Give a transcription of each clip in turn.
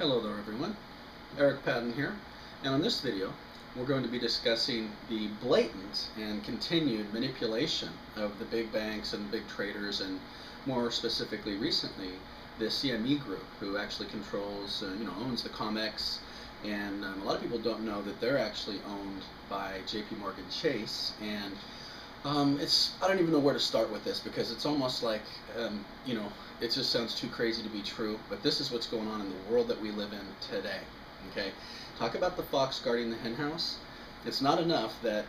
Hello there everyone, Eric Patton here, and on this video we're going to be discussing the blatant and continued manipulation of the big banks and big traders, and more specifically recently the CME group, who actually controls, owns the COMEX, and a lot of people don't know that they're actually owned by JP Morgan Chase, and I don't even know where to start with this, because it's almost like, it just sounds too crazy to be true, but this is what's going on in the world that we live in today, okay? Talk about the fox guarding the henhouse. It's not enough that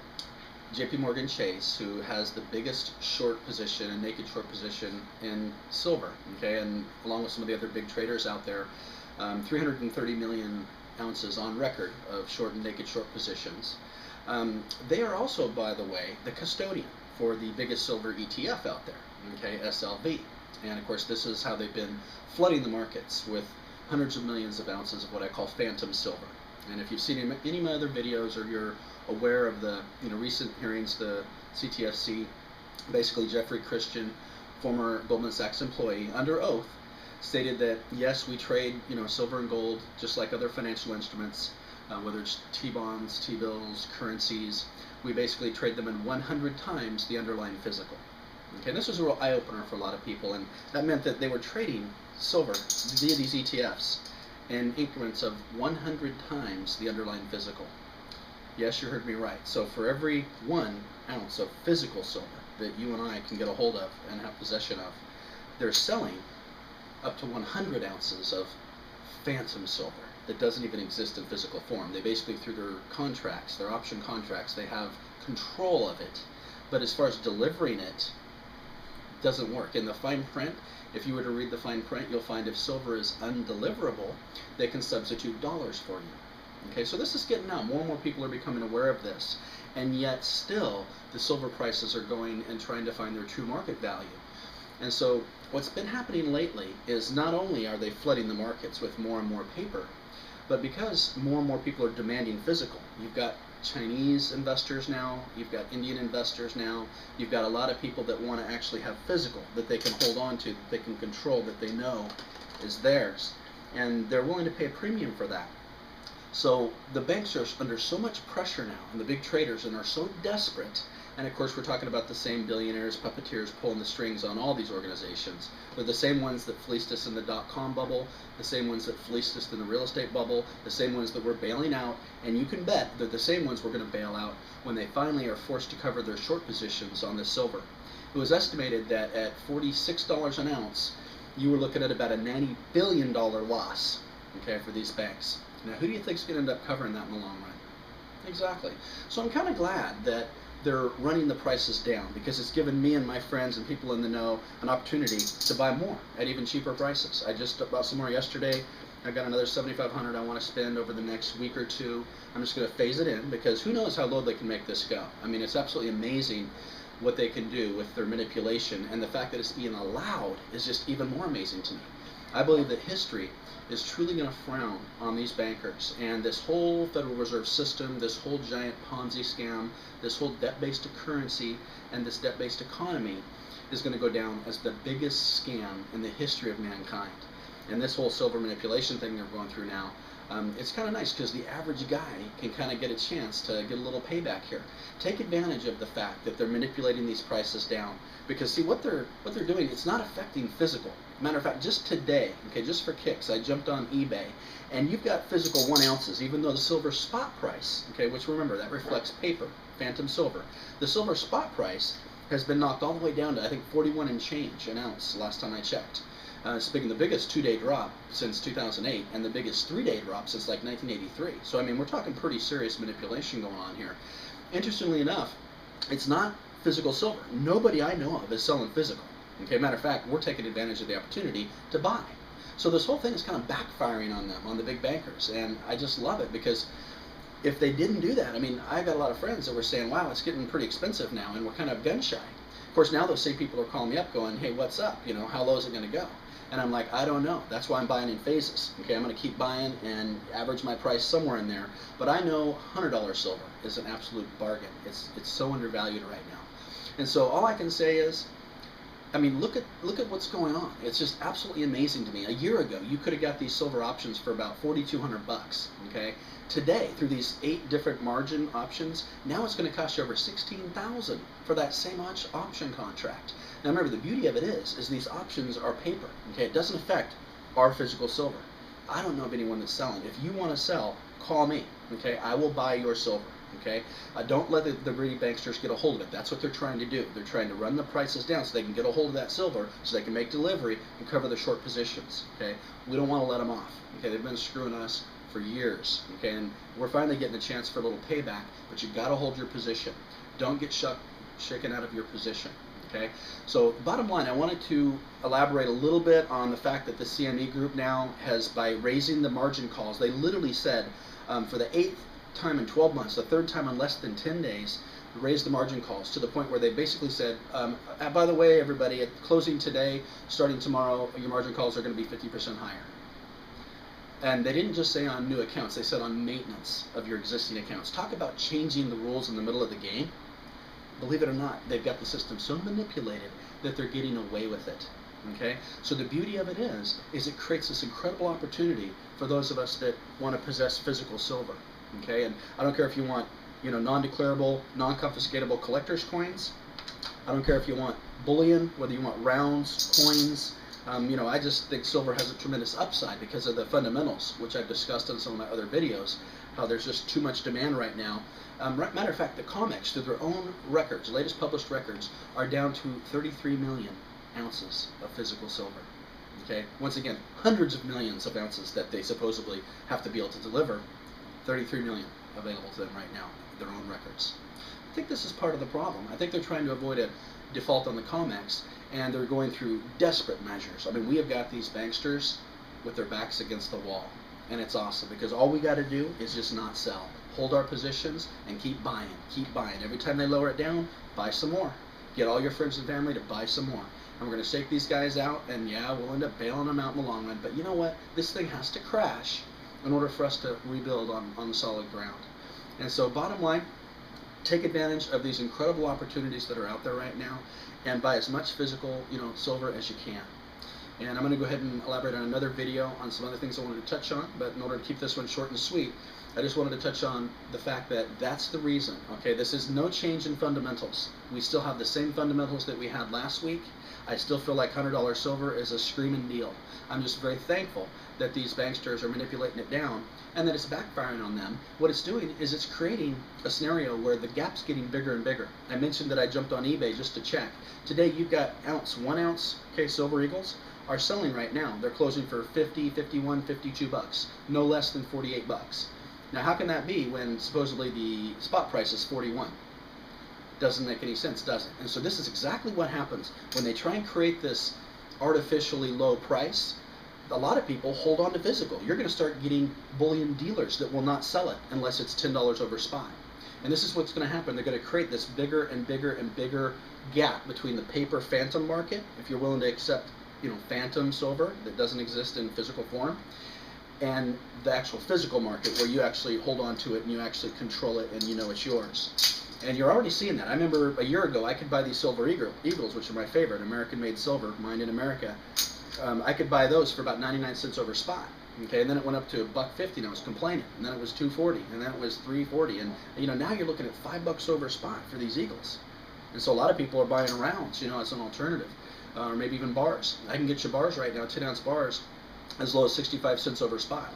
JP Morgan Chase, who has the biggest short position and naked short position in silver, okay, and along with some of the other big traders out there, 330 million ounces on record of short and naked short positions. They are also, by the way, the custodian for the biggest silver ETF out there, okay, SLV. And of course, this is how they've been flooding the markets with hundreds of millions of ounces of what I call phantom silver. And if you've seen any of my other videos, or you're aware of the recent hearings, the CTFC, basically Jeffrey Christian, former Goldman Sachs employee, under oath, stated that yes, we trade silver and gold just like other financial instruments, whether it's T-bonds, T-bills, currencies. We basically trade them in 100 times the underlying physical. Okay, and this was a real eye-opener for a lot of people, and that meant that they were trading silver via these ETFs in increments of 100 times the underlying physical. Yes, you heard me right. So for every 1 ounce of physical silver that you and I can get a hold of and have possession of, they're selling up to 100 ounces of phantom silver that doesn't even exist in physical form. They basically, through their contracts, their option contracts, they have control of it. But as far as delivering it, doesn't work. In the fine print, if you were to read the fine print, you'll find if silver is undeliverable, they can substitute dollars for you. Okay, so this is getting out. More and more people are becoming aware of this, and yet still the silver prices are going and trying to find their true market value. And so what's been happening lately is, not only are they flooding the markets with more and more paper, but because more and more people are demanding physical. You've got Chinese investors now, you've got Indian investors now, you've got a lot of people that want to actually have physical, that they can hold on to, that they can control, that they know is theirs. And they're willing to pay a premium for that. So the banks are under so much pressure now, and the big traders, and are so desperate. And of course, we're talking about the same billionaires, puppeteers pulling the strings on all these organizations. They're the same ones that fleeced us in the dot-com bubble, the same ones that fleeced us in the real estate bubble, the same ones that we're bailing out, and you can bet they're the same ones we're going to bail out when they finally are forced to cover their short positions on this silver. It was estimated that at $46 an ounce, you were looking at about a $90 billion loss, okay, for these banks. Now, who do you think is going to end up covering that in the long run? Exactly. So I'm kind of glad that they're running the prices down, because it's given me and my friends and people in the know an opportunity to buy more at even cheaper prices. I just bought some more yesterday. I've got another $7,500 I want to spend over the next week or two. I'm just going to phase it in, because who knows how low they can make this go. I mean, it's absolutely amazing what they can do with their manipulation, and the fact that it's even allowed is just even more amazing to me. I believe that history is truly going to frown on these bankers, and this whole Federal Reserve System, this whole giant Ponzi scam, this whole debt-based currency, and this debt-based economy is going to go down as the biggest scam in the history of mankind. And this whole silver manipulation thing they're going through now, it's kind of nice, because the average guy can kind of get a chance to get a little payback here. Take advantage of the fact that they're manipulating these prices down, because see, what they're doing, it's not affecting physical. Matter of fact, just today, okay, just for kicks, I jumped on eBay, and you've got physical 1 ounces, even though the silver spot price, okay, which remember, that reflects paper, phantom silver. The silver spot price has been knocked all the way down to, I think, 41 and change an ounce last time I checked. It's been the biggest 2-day drop since 2008, and the biggest 3-day drop since like 1983. So I mean, we're talking pretty serious manipulation going on here. Interestingly enough, it's not physical silver. Nobody I know of is selling physical. Okay, matter of fact, we're taking advantage of the opportunity to buy. So this whole thing is kind of backfiring on them, on the big bankers, and I just love it, because if they didn't do that, I mean, I got a lot of friends that were saying, wow, it's getting pretty expensive now, and we're kind of gun shy. Of course, now those same people are calling me up going, hey, what's up? How low is it going to go? And I'm like, I don't know. That's why I'm buying in phases. Okay, I'm going to keep buying and average my price somewhere in there. But I know $100 silver is an absolute bargain. It's so undervalued right now. And so all I can say is, I mean, look at what's going on. It's just absolutely amazing to me. A year ago, you could have got these silver options for about $4,200. Okay, today through these 8 different margin options, now it's going to cost you over $16,000 for that same option contract. Now remember, the beauty of it is these options are paper. Okay, it doesn't affect our physical silver. I don't know of anyone that's selling. If you want to sell, call me. Okay, I will buy your silver. Okay, don't let the greedy banksters get a hold of it. That's what they're trying to do. They're trying to run the prices down so they can get a hold of that silver, so they can make delivery and cover the short positions. Okay, we don't want to let them off. Okay, they've been screwing us for years. Okay, and we're finally getting a chance for a little payback. But you've got to hold your position. Don't get shaken out of your position. Okay, so bottom line, I wanted to elaborate a little bit on the fact that the CME group now has, by raising the margin calls, they literally said for the 8th time in 12 months, the 3rd time in less than 10 days, raised the margin calls to the point where they basically said, by the way, everybody, at closing today, starting tomorrow, your margin calls are going to be 50% higher. And they didn't just say on new accounts, they said on maintenance of your existing accounts. Talk about changing the rules in the middle of the game. Believe it or not, they've got the system so manipulated that they're getting away with it. Okay, so the beauty of it is it creates this incredible opportunity for those of us that want to possess physical silver. Okay, and I don't care if you want, non-declarable, non-confiscatable collector's coins. I don't care if you want bullion, whether you want rounds, coins. I just think silver has a tremendous upside because of the fundamentals, which I've discussed in some of my other videos, how there's just too much demand right now. Matter of fact, the COMEX, through their own records, latest published records, are down to 33 million ounces of physical silver. Okay, once again, hundreds of millions of ounces that they supposedly have to be able to deliver. 33 million available to them right now, their own records. I think this is part of the problem. I think they're trying to avoid a default on the COMEX, and they're going through desperate measures. I mean, we have got these banksters with their backs against the wall, and it's awesome because all we got to do is just not sell. Hold our positions and keep buying, keep buying. Every time they lower it down, buy some more. Get all your friends and family to buy some more. And we're going to shake these guys out, and yeah, we'll end up bailing them out in the long run. But you know what? This thing has to crash in order for us to rebuild on solid ground. And so bottom line, take advantage of these incredible opportunities that are out there right now and buy as much physical silver as you can. And I'm going to go ahead and elaborate on another video on some other things I wanted to touch on, but in order to keep this one short and sweet, I just wanted to touch on the fact that that's the reason. Okay, this is no change in fundamentals. We still have the same fundamentals that we had last week. I still feel like $100 silver is a screaming deal. I'm just very thankful that these banksters are manipulating it down and that it's backfiring on them. What it's doing is it's creating a scenario where the gap's getting bigger and bigger. I mentioned that I jumped on eBay just to check. Today you've got 1 ounce, okay, silver eagles are selling right now. They're closing for 50, 51, 52 bucks, no less than 48 bucks. Now how can that be when supposedly the spot price is 41? Doesn't make any sense, does it? And so this is exactly what happens when they try and create this artificially low price. A lot of people hold on to physical. You're going to start getting bullion dealers that will not sell it unless it's $10 over spot. And this is what's going to happen. They're going to create this bigger and bigger and bigger gap between the paper phantom market, if you're willing to accept, phantom silver that doesn't exist in physical form, and the actual physical market where you actually hold on to it and you actually control it and you know it's yours. And you're already seeing that. I remember a year ago I could buy these silver eagles, which are my favorite, American-made silver, mined in America. I could buy those for about 99 cents over spot. Okay, and then it went up to $1.50 and I was complaining, and then it was $2.40, and then it was $3.40, and now you're looking at $5 over spot for these eagles. And so a lot of people are buying rounds, as an alternative, or maybe even bars. I can get you bars right now, 10-ounce bars, as low as 65 cents over spot.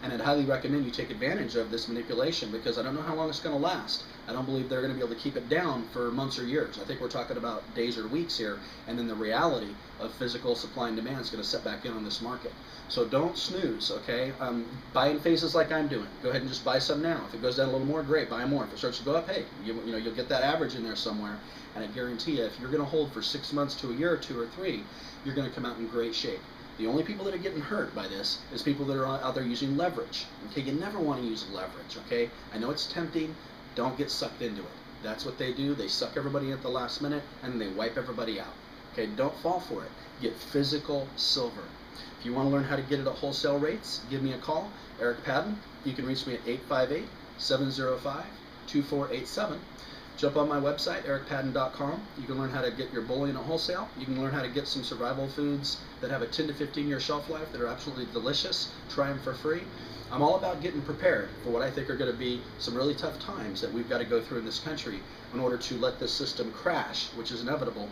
And I'd highly recommend you take advantage of this manipulation because I don't know how long it's going to last. I don't believe they're going to be able to keep it down for months or years. I think we're talking about days or weeks here, and then the reality of physical supply and demand is going to set back in on this market. So don't snooze, okay? Buy in phases like I'm doing. Go ahead and just buy some now. If it goes down a little more, great, buy more. If it starts to go up, hey, you'll get that average in there somewhere. And I guarantee you, if you're going to hold for 6 months to a year or 2 or 3, you're going to come out in great shape. The only people that are getting hurt by this is people that are out there using leverage. Okay, you never want to use leverage, okay? I know it's tempting. Don't get sucked into it. That's what they do. They suck everybody at the last minute, and then they wipe everybody out. Okay, don't fall for it. Get physical silver. If you want to learn how to get it at wholesale rates, give me a call, Eric Padden. You can reach me at 858-705-2487. jump on my website, ericpadden.com. You can learn how to get your bullion at wholesale. You can learn how to get some survival foods that have a 10 to 15 year shelf life that are absolutely delicious. Try them for free. I'm all about getting prepared for what I think are going to be some really tough times that we've got to go through in this country in order to let this system crash, which is inevitable.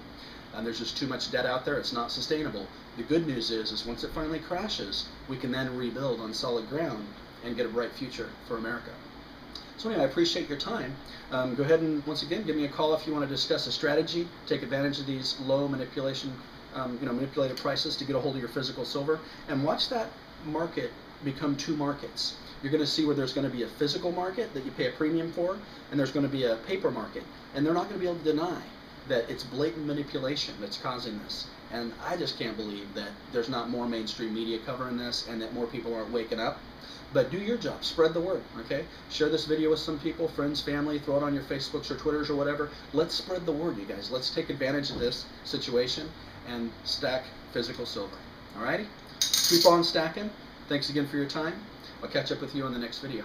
And there's just too much debt out there. It's not sustainable. The good news is once it finally crashes, we can then rebuild on solid ground and get a bright future for America. So anyway, I appreciate your time. Go ahead and, once again, give me a call if you want to discuss a strategy, take advantage of these low manipulated prices to get a hold of your physical silver, and watch that market become two markets. You're going to see where there's going to be a physical market that you pay a premium for, and there's going to be a paper market. And they're not going to be able to deny that it's blatant manipulation that's causing this. And I just can't believe that there's not more mainstream media covering this and that more people aren't waking up. But do your job. Spread the word, okay? Share this video with some people, friends, family, throw it on your Facebooks or Twitters or whatever. Let's spread the word, you guys. Let's take advantage of this situation and stack physical silver. Alrighty? Keep on stacking. Thanks again for your time. I'll catch up with you on the next video.